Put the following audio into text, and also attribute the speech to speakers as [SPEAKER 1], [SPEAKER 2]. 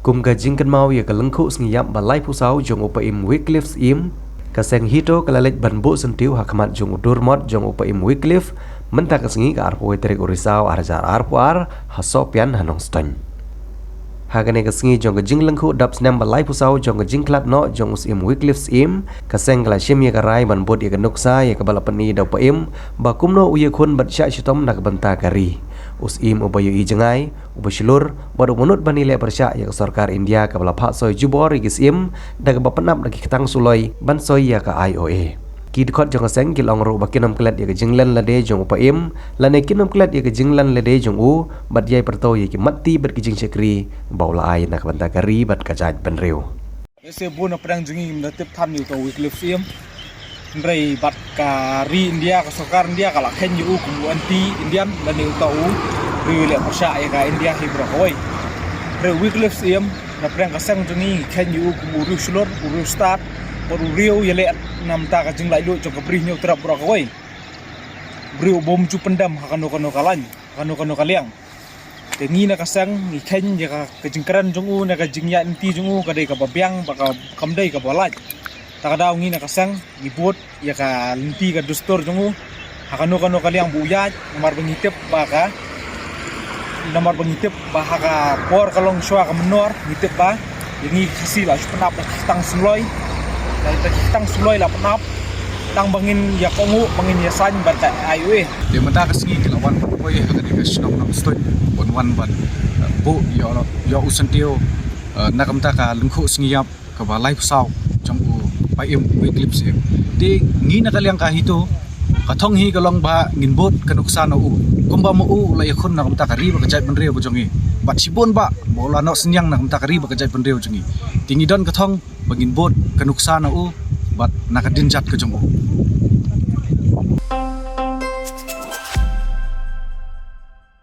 [SPEAKER 1] cùng cái chính cần mau ya cái lưng khu sinh yam balai phu sau jong upa im Wycliffe im cái sang hito cái lệch ban bộ sinh tiêu hakamat jong Durmot jong upa im Wycliffe mentah cái sinh cái arpo eterik urisau arjar arpoar hasopian hanongstone hagane cái sinh jong cái jing lưng khu đập snam balai phu sau jong cái jing klat no jong us im Wycliffe im cái sang cái shim ya cái rai ban bot ya cái nuksa ya cái balapani dau pa im ba kumno uye khun bat sha shitom nak banta kari usim ubayu i jengai ubashilur baru menut banile persya ya sarkar India ka bala phak soi jubor gisim daga bapanap lagi ketang suloi ban soi ya ka IOA ki dikot jong seng kilong ro bakinam klet ya jinglan lade jong upaim lane kinam klet ya jinglan lade jong u bat yai perto ya ki mati ber kijing sekri baula ai nak banta kari bat kajaj benreu
[SPEAKER 2] se bun pedang jengi mendatip tham yu to Wycliffe im Ndrai bat kari India ka sarkar India kala khen yu ku anti Indian dan yu tau ri le pasha ya ka India hibra koi re Wycliffe im na prang ka sang jengi khen yu ku ru slot ru start ru riu ya le nam ta ka jing lai lu jong ka bri nyu trap bra koi riu bom chu pendam hakano kalan kano kaliang te ngi na ka sang ni khen ya ka jing kran jong u na ka jing ya anti jong u ka dei ka babyang ba ka kam dei ka balaj takadaw ngi nakasang ibot ya ka linti ka dustor jungu hakano kaliang buyat namar bangitip ba haka por kalong shwa ka menor ngitip ba yangi kasi la penap tang suloi la penap tang bangin ya kongu bangin ya san bata IOA
[SPEAKER 3] dia mata kasingi kelawan boy haka de kasnong nong stoi bon ban bo yo usantio nakamta ka lungkhu singiyap ka balai pusau trong pa im Wycliffe im di ngi na kaliang ka hito kathong hi kalong ba ngin bot kanuksa no u kumba mo u la yakhun na kamta kari ba kajai benreu bojongi bat sibon ba bola no senyang na kamta kari ba kajai benreu jongi tingi don kathong bangin bot kanuksa no u bat nakadin jat ka jongu